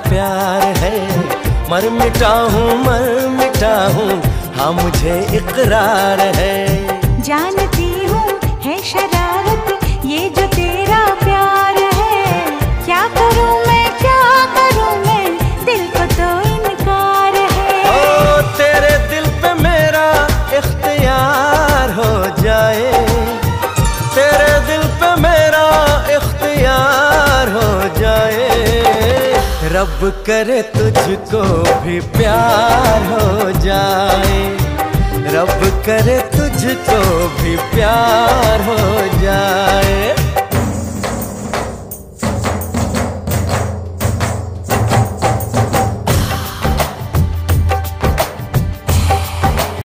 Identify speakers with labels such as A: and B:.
A: प्यार है। मर मिटा हूँ हाँ मुझे इकरार है।
B: जानती हूँ है शरारत ये जो तेरा प्यार है। क्या करूँ मैं दिल को तो इनकार है।
A: ओ तेरे दिल पे मेरा इख्तियार हो जाए, तेरे दिल पे मेरा इख्तियार हो जाए। रब करे तुझको भी प्यार हो जाए, रब करे